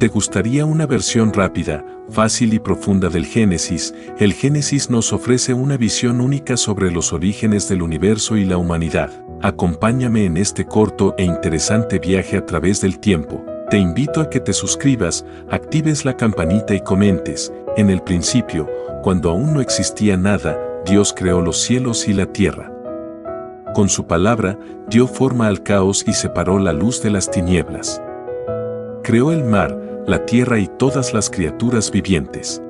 ¿Te gustaría una versión rápida, fácil y profunda del Génesis? El Génesis nos ofrece una visión única sobre los orígenes del universo y la humanidad. Acompáñame en este corto e interesante viaje a través del tiempo. Te invito a que te suscribas, actives la campanita y comentes. En el principio, cuando aún no existía nada, Dios creó los cielos y la tierra. Con su palabra, dio forma al caos y separó la luz de las tinieblas. Creó el mar, la tierra y todas las criaturas vivientes.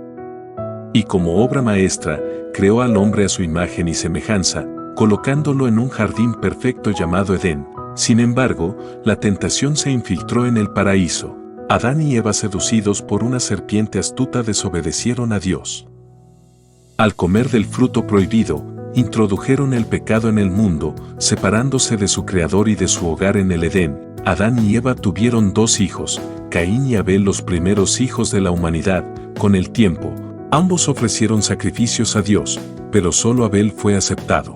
Y como obra maestra, creó al hombre a su imagen y semejanza, colocándolo en un jardín perfecto llamado Edén. Sin embargo, la tentación se infiltró en el paraíso. Adán y Eva, seducidos por una serpiente astuta, desobedecieron a Dios. Al comer del fruto prohibido, introdujeron el pecado en el mundo, separándose de su creador y de su hogar en el Edén. Adán y Eva tuvieron 2 hijos, Caín y Abel, los primeros hijos de la humanidad. Con el tiempo, ambos ofrecieron sacrificios a Dios, pero solo Abel fue aceptado.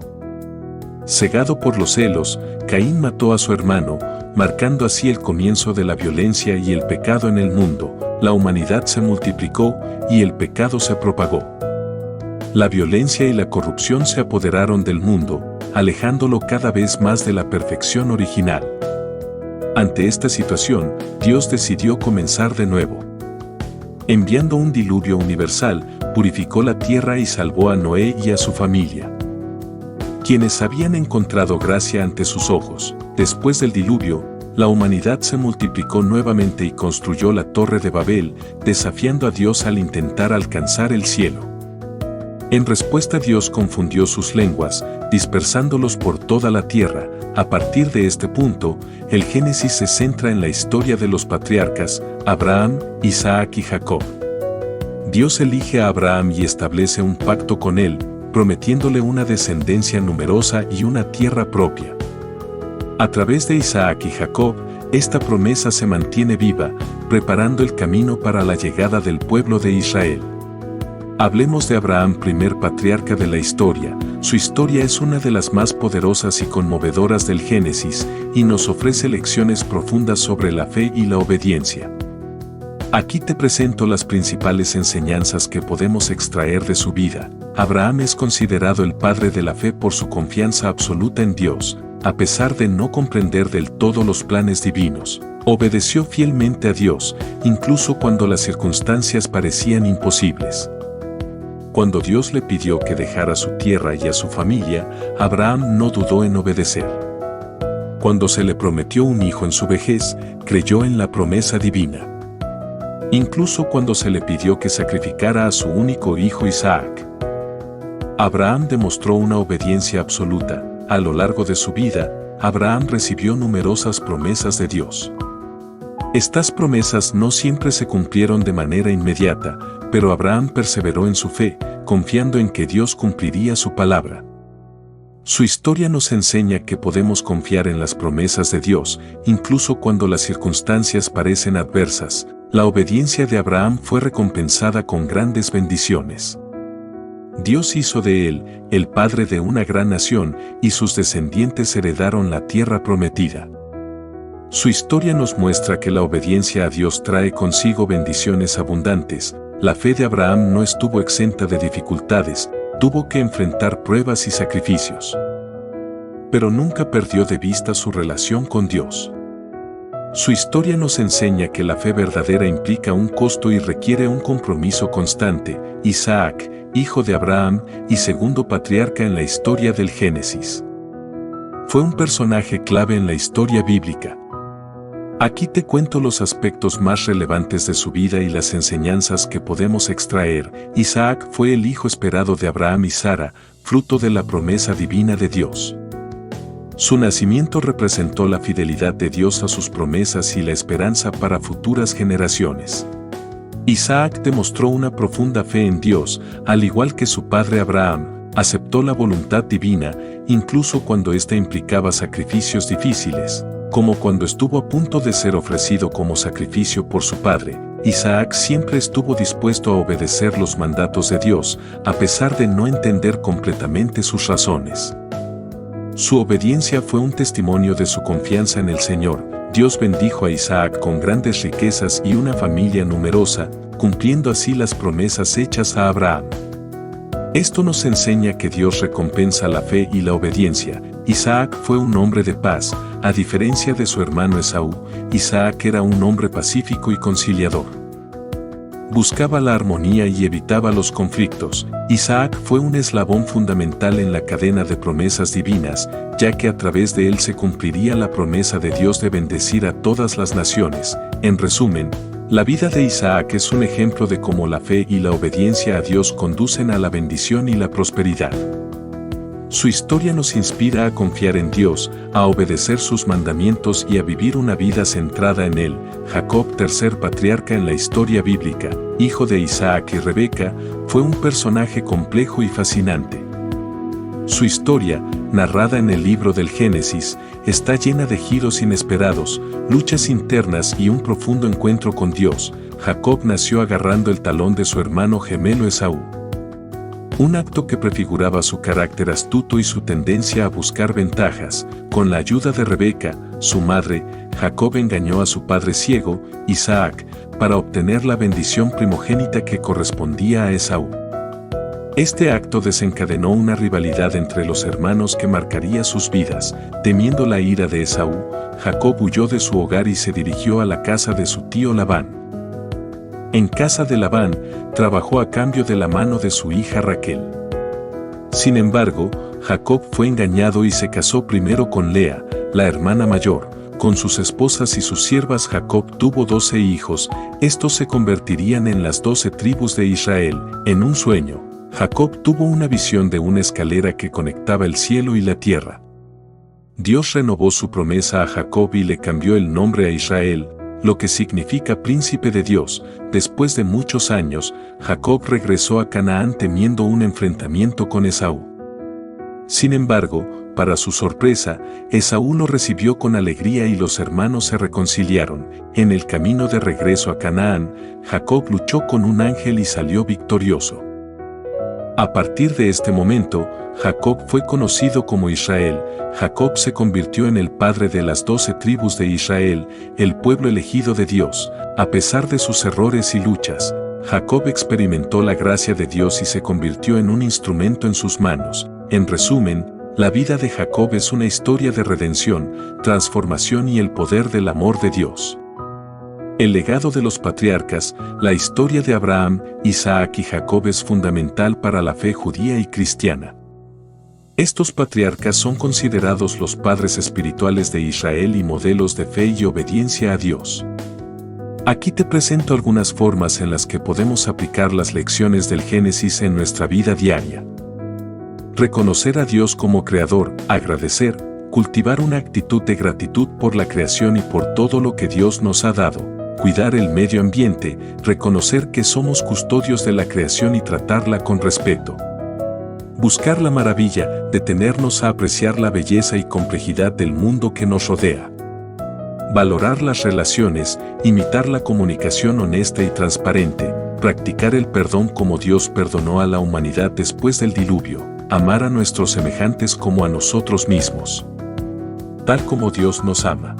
Cegado por los celos, Caín mató a su hermano, marcando así el comienzo de la violencia y el pecado en el mundo. La humanidad se multiplicó y el pecado se propagó. La violencia y la corrupción se apoderaron del mundo, alejándolo cada vez más de la perfección original. Ante esta situación, Dios decidió comenzar de nuevo. Enviando un diluvio universal, purificó la tierra y salvó a Noé y a su familia, quienes habían encontrado gracia ante sus ojos. Después del diluvio, la humanidad se multiplicó nuevamente y construyó la Torre de Babel, desafiando a Dios al intentar alcanzar el cielo. En respuesta, Dios confundió sus lenguas, dispersándolos por toda la tierra. A partir de este punto, el Génesis se centra en la historia de los patriarcas, Abraham, Isaac y Jacob. Dios elige a Abraham y establece un pacto con él, prometiéndole una descendencia numerosa y una tierra propia. A través de Isaac y Jacob, esta promesa se mantiene viva, preparando el camino para la llegada del pueblo de Israel. Hablemos de Abraham, primer patriarca de la historia. Su historia es una de las más poderosas y conmovedoras del Génesis, y nos ofrece lecciones profundas sobre la fe y la obediencia. Aquí te presento las principales enseñanzas que podemos extraer de su vida. Abraham es considerado el padre de la fe por su confianza absoluta en Dios, a pesar de no comprender del todo los planes divinos. Obedeció fielmente a Dios, incluso cuando las circunstancias parecían imposibles. Cuando Dios le pidió que dejara su tierra y a su familia, Abraham no dudó en obedecer. Cuando se le prometió un hijo en su vejez, creyó en la promesa divina. Incluso cuando se le pidió que sacrificara a su único hijo Isaac, Abraham demostró una obediencia absoluta. A lo largo de su vida, Abraham recibió numerosas promesas de Dios. Estas promesas no siempre se cumplieron de manera inmediata, pero Abraham perseveró en su fe, confiando en que Dios cumpliría su palabra. Su historia nos enseña que podemos confiar en las promesas de Dios, incluso cuando las circunstancias parecen adversas. La obediencia de Abraham fue recompensada con grandes bendiciones. Dios hizo de él el padre de una gran nación, y sus descendientes heredaron la tierra prometida. Su historia nos muestra que la obediencia a Dios trae consigo bendiciones abundantes. La fe de Abraham no estuvo exenta de dificultades, tuvo que enfrentar pruebas y sacrificios. Pero nunca perdió de vista su relación con Dios. Su historia nos enseña que la fe verdadera implica un costo y requiere un compromiso constante. Isaac, hijo de Abraham y segundo patriarca en la historia del Génesis, fue un personaje clave en la historia bíblica. Aquí te cuento los aspectos más relevantes de su vida y las enseñanzas que podemos extraer. Isaac fue el hijo esperado de Abraham y Sara, fruto de la promesa divina de Dios. Su nacimiento representó la fidelidad de Dios a sus promesas y la esperanza para futuras generaciones. Isaac demostró una profunda fe en Dios, al igual que su padre Abraham. Aceptó la voluntad divina, incluso cuando ésta implicaba sacrificios difíciles, como cuando estuvo a punto de ser ofrecido como sacrificio por su padre. Isaac siempre estuvo dispuesto a obedecer los mandatos de Dios, a pesar de no entender completamente sus razones. Su obediencia fue un testimonio de su confianza en el Señor. Dios bendijo a Isaac con grandes riquezas y una familia numerosa, cumpliendo así las promesas hechas a Abraham. Esto nos enseña que Dios recompensa la fe y la obediencia. Isaac fue un hombre de paz, a diferencia de su hermano Esaú. Isaac era un hombre pacífico y conciliador. Buscaba la armonía y evitaba los conflictos. Isaac fue un eslabón fundamental en la cadena de promesas divinas, ya que a través de él se cumpliría la promesa de Dios de bendecir a todas las naciones. En resumen, la vida de Isaac es un ejemplo de cómo la fe y la obediencia a Dios conducen a la bendición y la prosperidad. Su historia nos inspira a confiar en Dios, a obedecer sus mandamientos y a vivir una vida centrada en Él. Jacob, tercer patriarca en la historia bíblica, hijo de Isaac y Rebeca, fue un personaje complejo y fascinante. Su historia, narrada en el libro del Génesis, está llena de giros inesperados, luchas internas y un profundo encuentro con Dios. Jacob nació agarrando el talón de su hermano gemelo Esaú. Un acto que prefiguraba su carácter astuto y su tendencia a buscar ventajas. Con la ayuda de Rebeca, su madre, Jacob engañó a su padre ciego, Isaac, para obtener la bendición primogénita que correspondía a Esaú. Este acto desencadenó una rivalidad entre los hermanos que marcaría sus vidas. Temiendo la ira de Esaú, Jacob huyó de su hogar y se dirigió a la casa de su tío Labán. En casa de Labán, trabajó a cambio de la mano de su hija Raquel. Sin embargo, Jacob fue engañado y se casó primero con Lea, la hermana mayor. Con sus esposas y sus siervas Jacob tuvo 12 hijos, estos se convertirían en las 12 tribus de Israel. En un sueño, Jacob tuvo una visión de una escalera que conectaba el cielo y la tierra. Dios renovó su promesa a Jacob y le cambió el nombre a Israel, lo que significa príncipe de Dios. Después de muchos años, Jacob regresó a Canaán temiendo un enfrentamiento con Esaú. Sin embargo, para su sorpresa, Esaú lo recibió con alegría y los hermanos se reconciliaron. En el camino de regreso a Canaán, Jacob luchó con un ángel y salió victorioso. A partir de este momento, Jacob fue conocido como Israel. Jacob se convirtió en el padre de las 12 tribus de Israel, el pueblo elegido de Dios. A pesar de sus errores y luchas, Jacob experimentó la gracia de Dios y se convirtió en un instrumento en sus manos. En resumen, la vida de Jacob es una historia de redención, transformación y el poder del amor de Dios. El legado de los patriarcas, la historia de Abraham, Isaac y Jacob es fundamental para la fe judía y cristiana. Estos patriarcas son considerados los padres espirituales de Israel y modelos de fe y obediencia a Dios. Aquí te presento algunas formas en las que podemos aplicar las lecciones del Génesis en nuestra vida diaria. Reconocer a Dios como Creador, agradecer, cultivar una actitud de gratitud por la creación y por todo lo que Dios nos ha dado. Cuidar el medio ambiente, reconocer que somos custodios de la creación y tratarla con respeto. Buscar la maravilla, detenernos a apreciar la belleza y complejidad del mundo que nos rodea. Valorar las relaciones, imitar la comunicación honesta y transparente, practicar el perdón como Dios perdonó a la humanidad después del diluvio, amar a nuestros semejantes como a nosotros mismos, tal como Dios nos ama.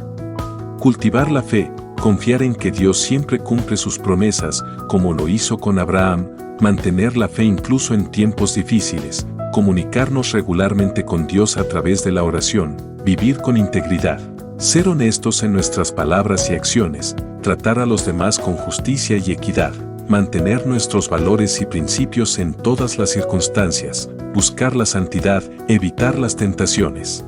Cultivar la fe, confiar en que Dios siempre cumple sus promesas, como lo hizo con Abraham, mantener la fe incluso en tiempos difíciles, comunicarnos regularmente con Dios a través de la oración, vivir con integridad, ser honestos en nuestras palabras y acciones, tratar a los demás con justicia y equidad, mantener nuestros valores y principios en todas las circunstancias, buscar la santidad, evitar las tentaciones.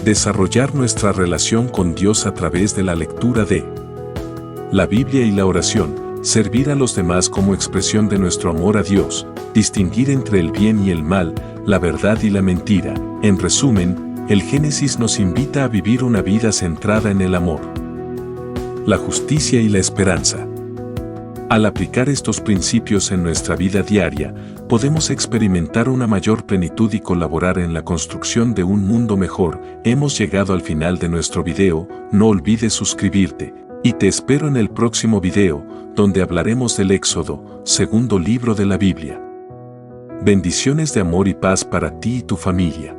Desarrollar nuestra relación con Dios a través de la lectura de la Biblia y la oración, servir a los demás como expresión de nuestro amor a Dios, distinguir entre el bien y el mal, la verdad y la mentira. En resumen, el Génesis nos invita a vivir una vida centrada en el amor, la justicia y la esperanza. Al aplicar estos principios en nuestra vida diaria, podemos experimentar una mayor plenitud y colaborar en la construcción de un mundo mejor. Hemos llegado al final de nuestro video, no olvides suscribirte, y te espero en el próximo video, donde hablaremos del Éxodo, segundo libro de la Biblia. Bendiciones de amor y paz para ti y tu familia.